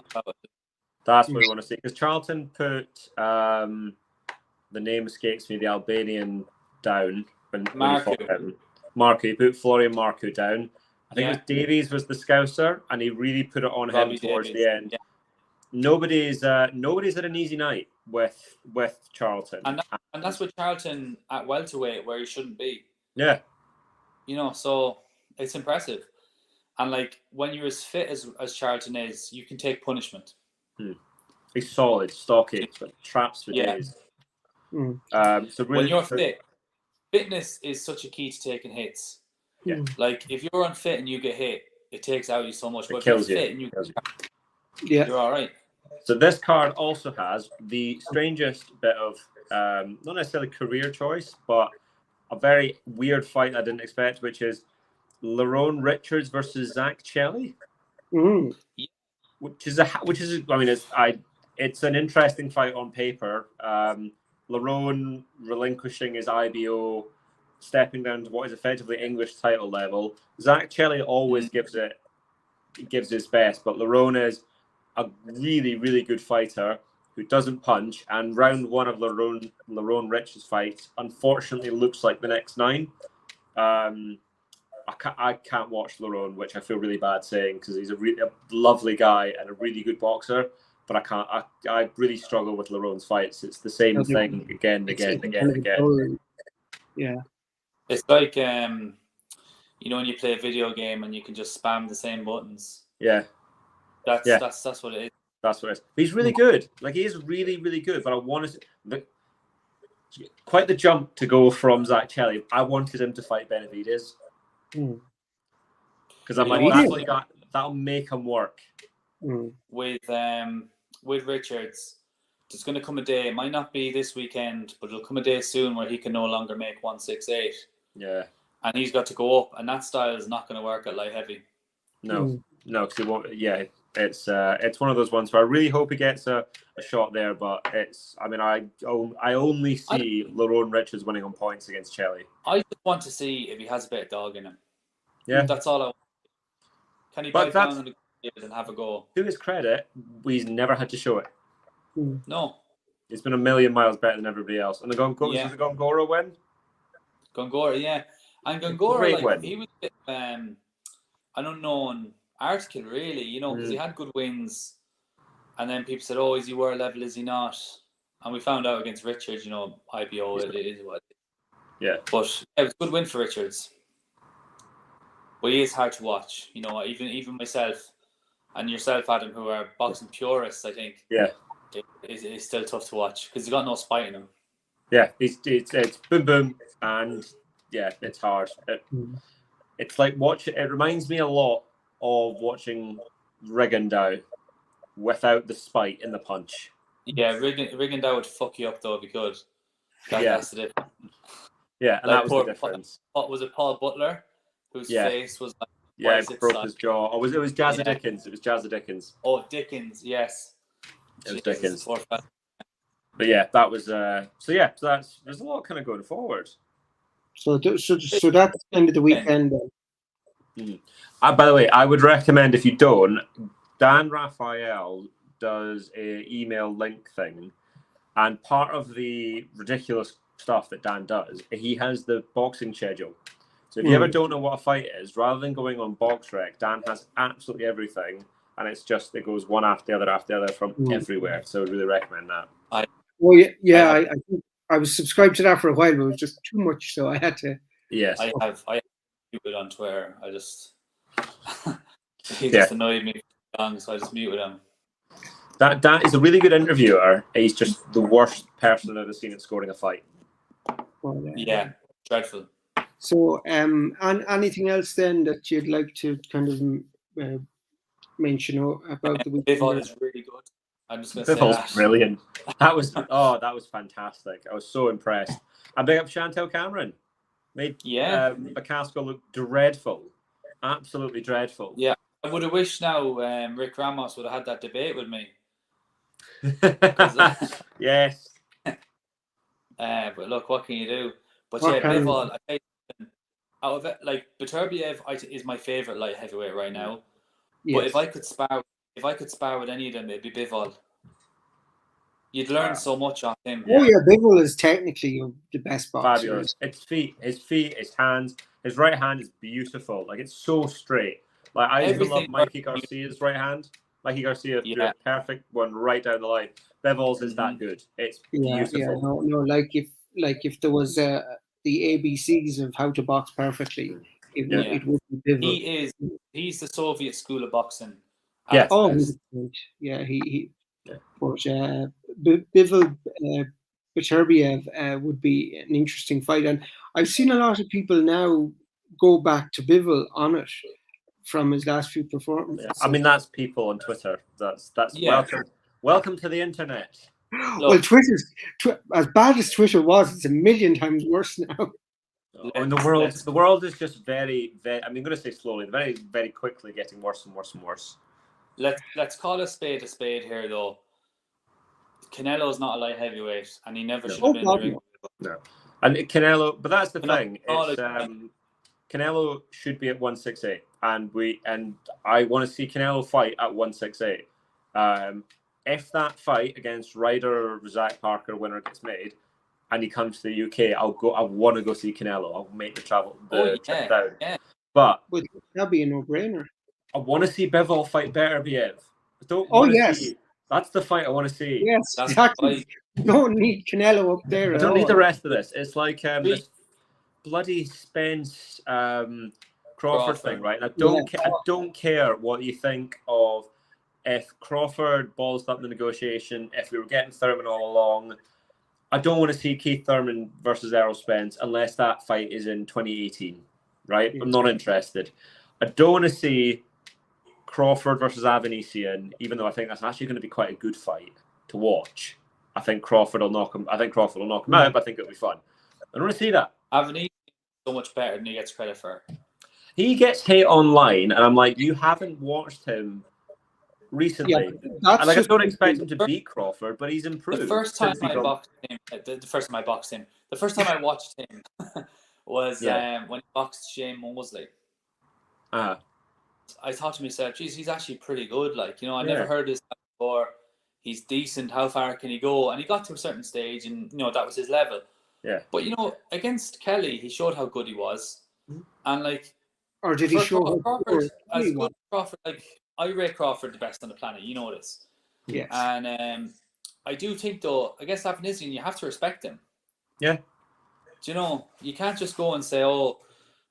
That's what we want to see. Because Charlton put, the name escapes me, the Albanian down. When he fought him. Marku. He put Florian Marku down. I think it was Davies was the Scouser, and he really put it on him towards the end. Yeah. nobody's had an easy night with Charlton. And that's with Charlton at welterweight where he shouldn't be. Yeah. So it's impressive. And like when you're as fit as Charlton is, you can take punishment. He's solid, stocky, traps for days. So really, when you're fit, fitness is such a key to taking hits. Yeah. Like if you're unfit and you get hit, it takes out you so much. But it kills if you're you. fit and Yeah. you're all right. So this card also has the strangest bit of not necessarily career choice, but a very weird fight I didn't expect, which is Lerone Richards versus Zach Chelli, which is I mean it's an interesting fight on paper. Lerone relinquishing his IBO, stepping down to what is effectively English title level. Zach Chelli always gives his best, but Lerone is a really, really good fighter who doesn't punch. And round one of Lerone Richards' fights, unfortunately, looks like the next 9. I can't watch Lerone, which I feel really bad saying because he's a lovely guy and a really good boxer. But I can't. I really struggle with Lerone's fights. It's the same thing again. Yeah. It's like when you play a video game and you can just spam the same buttons. Yeah. That's what it is. That's what it is. He's really good. Like he is really, really good. But I wanted quite the jump to go from Zach Chelli. I wanted him to fight Benavidez because I'm like, that'll make him work. With Richards, there's going to come a day. It might not be this weekend, but it'll come a day soon where he can no longer make 168. Yeah, and he's got to go up, and that style is not going to work at light heavy. No, because he won't. Yeah, it's one of those ones where I really hope he gets a shot there, but it's. I mean, I only see Lerone Richards winning on points against Chelli. I just want to see if he has a bit of dog in him. Yeah, that's all I want. Can he bite down on the and have a go? To his credit, he's never had to show it. No. He's been a million miles better than everybody else. And the Gongora win? Gongora, yeah. And Gongora, he was an unknown article, really, because he had good wins. And then people said, is he world level, is he not? And we found out against Richards, IBO, it is what it is. Yeah. But it was a good win for Richards. But he is hard to watch, even myself. And yourself, Adam, who are boxing purists, I think. Yeah. It's still tough to watch because he's got no spite in him. Yeah, it's boom, boom. And yeah, it's hard. It's like it reminds me a lot of watching Rigondeaux without the spite in the punch. Yeah, Rigondeaux would fuck you up though if he could. That's the difference. Yeah, and that was the difference. Was it Paul Butler whose face was like... Yeah, it broke his jaw. Or it was Jazza Dickens. It was Jazza Dickens. Oh, Dickens, yes. It was Dickens. But yeah, that was... So there's a lot kind of going forward. So that's the end of the weekend then. By the way, I would recommend, if you don't, Dan Raphael does a email link thing. And part of the ridiculous stuff that Dan does, he has the boxing schedule. So if you ever don't know what a fight is, rather than going on BoxRec, Dan has absolutely everything, and it goes one after the other from everywhere. So I would really recommend that. I think I was subscribed to that for a while, but it was just too much, so I had to. Yes, I have muted on Twitter. I just he just annoyed me for long, so I just muted him. That is a really good interviewer. He's just the worst person I've ever seen at scoring a fight. Yeah, dreadful. So, and anything else then that you'd like to kind of mention about the weekend? Bivol is really good. I'm just going to say that. Brilliant. That was fantastic. I was so impressed. And big up Chantel Cameron. Made McCaskill look dreadful. Absolutely dreadful. Yeah, I would have wished now Rick Ramos would have had that debate with me. Yes. But look, what can you do? But Bivol, out of it, like Beterbiev is my favorite light heavyweight right now. Yes. But if I could spar with any of them, it'd be Bivol. You'd learn so much on him. Oh yeah, Bivol is technically the best boxer. Fabulous. His feet, his hands, his right hand is beautiful. Like it's so straight. Like I used to love Mikey Garcia's right hand. Mikey Garcia threw Yeah. a perfect one right down the line. Bivol is that good. It's beautiful. No, like if there was the ABCs of how to box perfectly, it would be Bivol. He's the Soviet school of boxing. Yeah. Oh, Best. yeah, he Yeah. but Bivol Beterbiev would be an interesting fight, and I've seen a lot of people now go back to Bivol on it from his last few performances. I mean, that's people on Twitter. That's welcome to the internet. Well, Twitter's as bad as Twitter was, it's a million times worse now. And the world is just very, very. I'm going to say slowly, very, very quickly getting worse and worse and worse. Let's call a spade here, though. Canelo's not a light heavyweight, and he never should have been in the ring. No, and Canelo, but that's the thing. It's, Canelo should be at 168, and I want to see Canelo fight at 168. If that fight against Ryder or Zach Parker winner gets made, and he comes to the UK, I'll go. I want to go see Canelo. I'll make the trip down. Yeah. But that'd be a no-brainer. I want to see Bivol fight Beterbiev. That's the fight I want to see. Yes, exactly. You don't need Canelo up there. I don't need the rest of this. It's like this bloody Spence Crawford thing, right? And I don't care what you think of if Crawford balls up the negotiation. If we were getting Thurman all along, I don't want to see Keith Thurman versus Errol Spence unless that fight is in 2018, right? I'm not interested. I don't want to see Crawford versus Avanesian, even though I think that's actually going to be quite a good fight to watch. I think Crawford will knock him. out, but I think it'll be fun. I don't want to see that. Avanesian is so much better than he gets credit for. He gets hate online, and I'm like, you haven't watched him recently. I don't expect him to beat Crawford, but he's improved. The first time I watched him was when he boxed Shane Mosley. I thought to myself, geez, he's actually pretty good. Like, I never heard this before. He's decent. How far can he go? And he got to a certain stage, and that was his level. Yeah. But against Kelly, he showed how good he was, and or did he show Crawford? As good Crawford, I rate Crawford the best on the planet. You know this. Yes. And I do think though, against Avanesian, you have to respect him. Yeah. Do you can't just go and say, "Oh,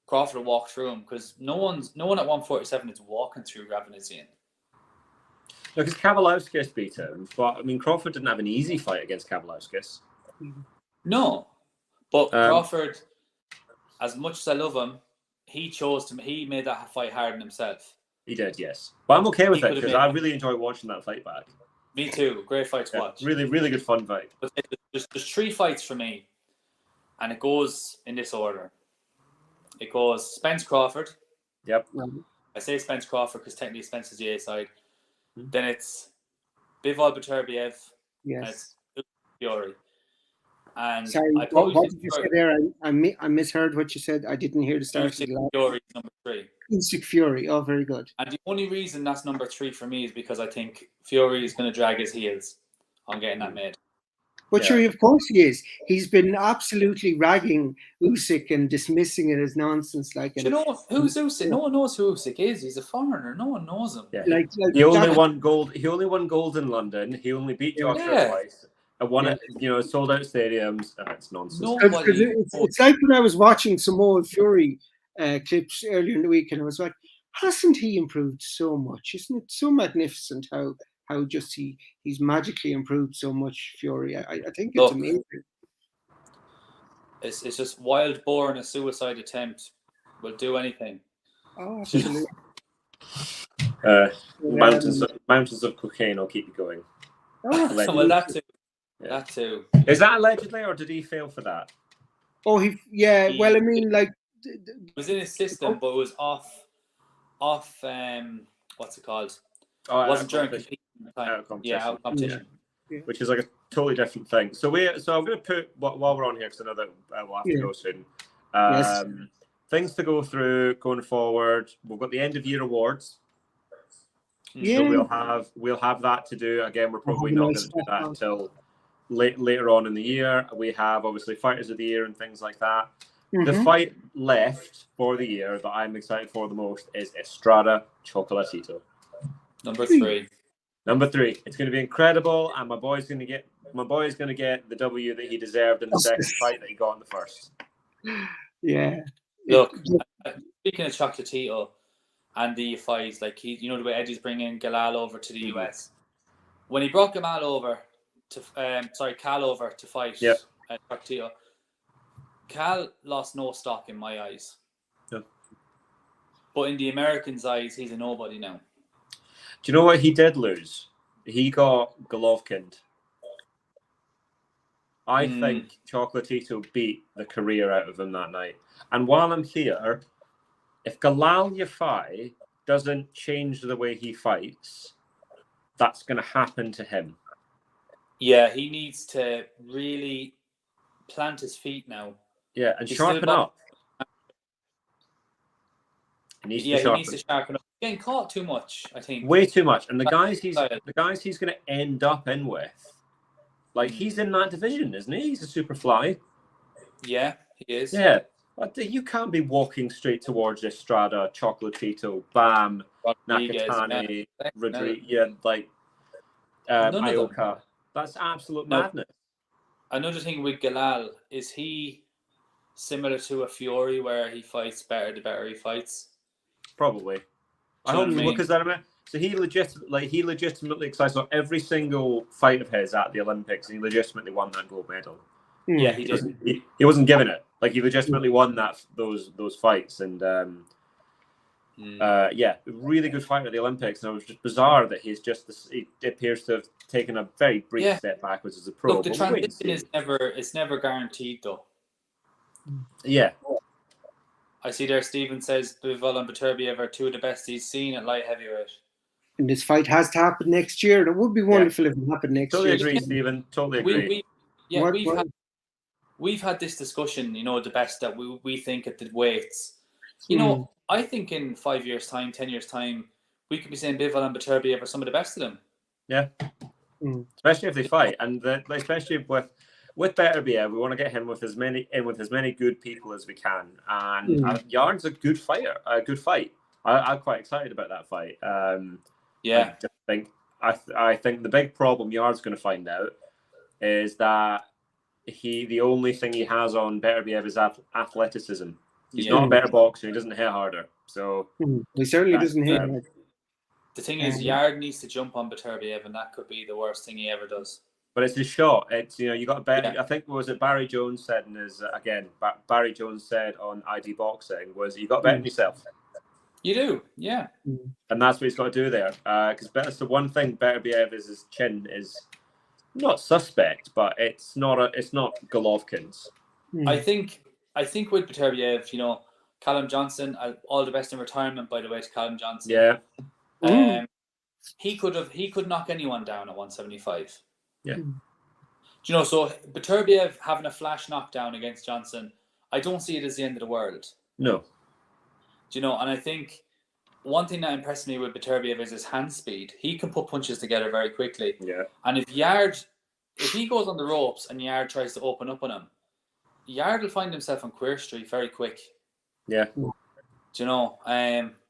Crawford will walk through him," because no one at 147 is walking through Avanesian. Because Kavalauskas beat him, but I mean Crawford didn't have an easy fight against Kavalauskas. No, but Crawford, as much as I love him, he made that fight hard on himself. He did, yes. But I'm okay with it because I really enjoy watching that fight back. Me too. Great fight to watch. Really, really good fun fight. But there's 3 fights for me, and it goes in this order. It goes Spence Crawford. Yep. I say Spence Crawford because technically Spence is the A side. Then it's Bivol Beterbiev. Yes. And it's Fury. And sorry, what did you say there? I misheard what you said. I didn't hear the start. Fury number 3. Usyk Fury. Oh, very good. And the only reason that's number 3 for me is because I think Fury is going to drag his heels on getting that made. But sure, of course he is. He's been absolutely ragging Usyk and dismissing it as nonsense. Who's Usyk? No one knows who Usyk is. He's a foreigner. No one knows him. Yeah. He only won gold. He only won gold in London. He only beat Joshua twice. I won it, sold out stadiums. It's nonsense. It's like when I was watching some old Fury clips earlier in the week, and I was like, hasn't he improved so much? Isn't it so magnificent how just he's magically improved so much, Fury? I think it's amazing. It's just wild boar and a suicide attempt will do anything. Oh, absolutely. Mountains of cocaine will keep you going. Oh, well, that too. Yeah. That too. Is that allegedly, or did he fail for that? Oh, well, I mean, it was in his system, but it was off. What's it called? Oh, it wasn't during competition. Out of competition. Yeah. Which is like a totally different thing. So I'm going to put while we're on here because I know that we'll have to go soon. Things to go through going forward. We've got the end of year awards. Yeah. So we'll have that to do. Again, we're probably not going to do that until later on in the year. We have obviously Fighters of the Year and things like that. The fight left for the year that I'm excited for the most is Estrada Chocolatito. Number 3. Number 3. It's going to be incredible, and my boy's going to get the W that he deserved in the second fight that he got in the first. Yeah. Look, speaking of Chocolatito and the fights, like the way Eddie's bringing Galal over to the US. When he brought Cal over to fight Chocolatito, Cal lost no stock in my eyes. Yeah. But in the Americans' eyes, he's a nobody now. Do you know what he did lose? He got Golovkin. I think Chocolatito beat the career out of him that night. And while I'm here, if Galal Yafai doesn't change the way he fights, that's going to happen to him. Yeah, he needs to really plant his feet now. Yeah, and sharpen up. He needs to sharpen up. He's getting caught too much, I think. Way too much. And the guys he's going to end up in with, like, he's in that division, isn't he? He's a super fly. Yeah, he is. Yeah. But you can't be walking straight towards Estrada, Chocolatito, Bam, Nakatani, Rodriguez, Ioka. That's absolute madness. Another thing with Galal is he similar to a Fury where he fights better the better he fights. Probably. I hope because so he legitimately excites on every single fight of his at the Olympics, and he legitimately won that gold medal. Yeah, he did. He wasn't given it. Like, he legitimately won those fights, and really good fight at the Olympics. And it was just bizarre that he appears to have taken a very brief step backwards as a pro. Look, the transition is never guaranteed, though. Yeah. I see there Stephen says Bivol and Beterbiev are two of the best he's seen at light heavyweight. And this fight has to happen next year. It would be wonderful if it happened next year. Totally agree, Stephen. Totally agree. We've had this discussion, the best that we think at the weights. I think in 5 years' time, 10 years' time, we could be saying Bivol and Beterbiev are some of the best of them. Yeah. Especially if they fight. And especially with Beterbiev, we want to get him with as many good people as we can. And Yard's a good fighter, a good fight. I'm quite excited about that fight. I think the big problem Yard's going to find out is that the only thing he has on Beterbiev is athleticism. He's not a better boxer. He doesn't hit harder. So he certainly doesn't hit. The thing is, Yard needs to jump on Beterbiev, and that could be the worst thing he ever does. But it's his shot. It's you got to bet. I think Barry Jones said Barry Jones said on ID Boxing was you got to bet on yourself. You do, yeah. And that's what he's got to do there. Because that's the one thing Beterbiev is his chin is not suspect, but it's not Golovkin's. I think with Beterbiev, Callum Johnson, all the best in retirement, by the way, to Callum Johnson. Yeah. He could knock anyone down at 175. Yeah. So Beterbiev having a flash knockdown against Johnson, I don't see it as the end of the world. No. And I think one thing that impressed me with Beterbiev is his hand speed. He can put punches together very quickly. Yeah. And if he goes on the ropes and Yard tries to open up on him, Yard will find himself on Queer Street very quick. Yeah.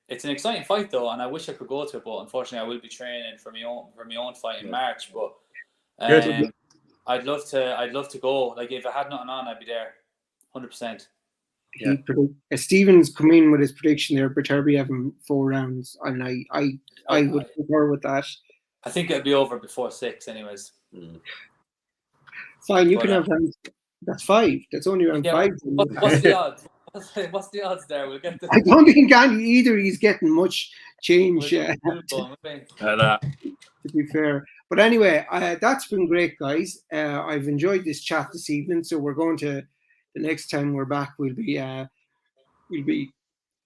It's an exciting fight though, and I wish I could go to it, but unfortunately I will be training for my own fight in March. But I'd love to go. Like, if I had nothing on, I'd be there, 100%. Yeah. Stephen's come in with his prediction there. Beterbiev in 4 rounds, and I would concur with that. I think it'll be over before 6, anyways. Fine, you can have rounds. That's 5. That's only round 5. What's the odds? What's the odds there? We'll get. I don't think either he's getting much change. To be fair, but anyway, that's been great, guys. I've enjoyed this chat this evening. So we're going to the next time we're back. We'll be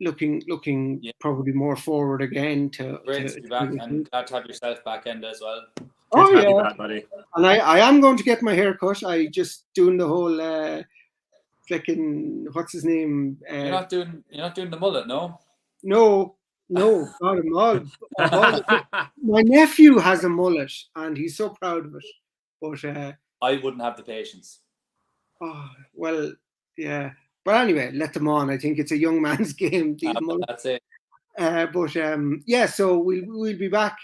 looking probably more forward again to. Great to be back, and glad to have yourself back in as well. Oh yeah, back, buddy. And I am going to get my hair cut. I just doing the whole. What's his name? You're not doing the mullet, no? No, not a mullet. My nephew has a mullet, and he's so proud of it. But I wouldn't have the patience. Oh well, yeah. But anyway, let them on. I think it's a young man's game. That's it. So we'll be back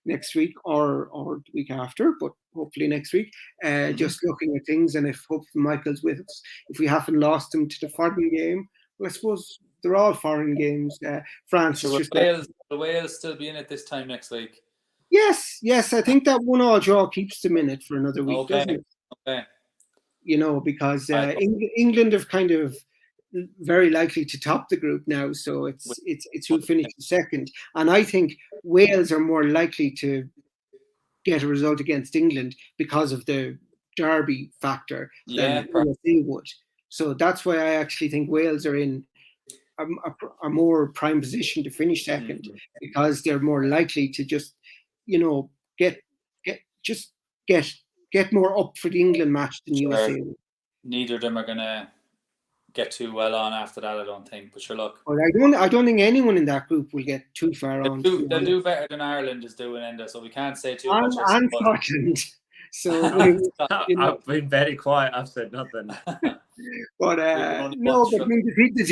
next week or the week after, but hopefully next week. Just looking at things, and if hopefully Michael's with us, if we haven't lost him to the foreign game, well, I suppose they're all foreign games. France is just will Wales still be in it this time next week? Yes. I think that 1-1 draw keeps them in it for another week, doesn't it? Okay. Because England have kind of very likely to top the group now, so it's who finished second, and I think Wales are more likely to get a result against England because of the derby factor than USA would. So that's why I actually think Wales are in a more prime position to finish second, because they're more likely to just get more up for the England match than USA. Neither of them are gonna get too well on after that, I don't think. But sure, look. Well, I don't think anyone in that group will get too far on. They'll do better than Ireland is doing, Enda, so we can't say too much. And Scotland. So I've been very quiet. I've said nothing. But the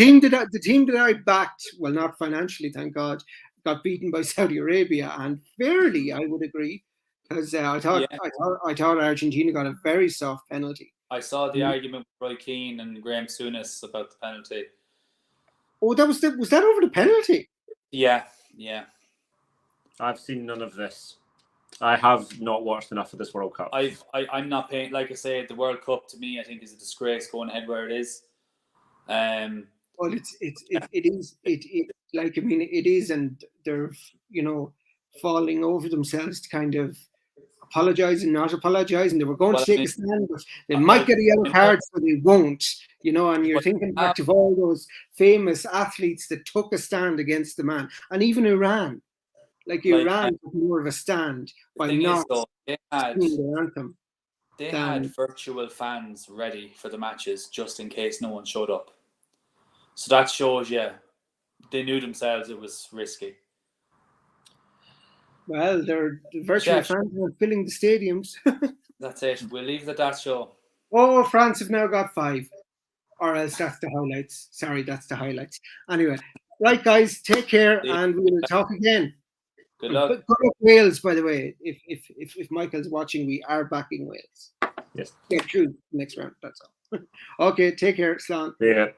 team that I backed, well, not financially, thank God, got beaten by Saudi Arabia, and fairly, I would agree, because I thought Argentina got a very soft penalty. I saw the argument with Roy Keane and Graham Souness about the penalty. Oh, was that over the penalty? Yeah. I've seen none of this. I have not watched enough of this World Cup. I'm not paying. Like I say, the World Cup to me, I think, is a disgrace going ahead where it is. Well, it is, and they're falling over themselves to kind of apologising, not apologising. They were going to take a stand, but they might get a yellow card, so they won't. And you're thinking back to all those famous athletes that took a stand against the man, and even Iran. Iran took more of a stand by not singing their anthem. They had virtual fans ready for the matches just in case no one showed up. So that shows you they knew themselves it was risky. Well, the virtual fans are filling the stadiums. That's it. We'll leave that show. Oh, France have now got 5. Or else that's the highlights. Sorry, that's the highlights. Anyway, right, guys, take care, and we will talk again. Good luck. Good luck, Wales, by the way. If Michael's watching, we are backing Wales. Yes. Get through the next round, that's all. Okay, take care, Slán. Yeah.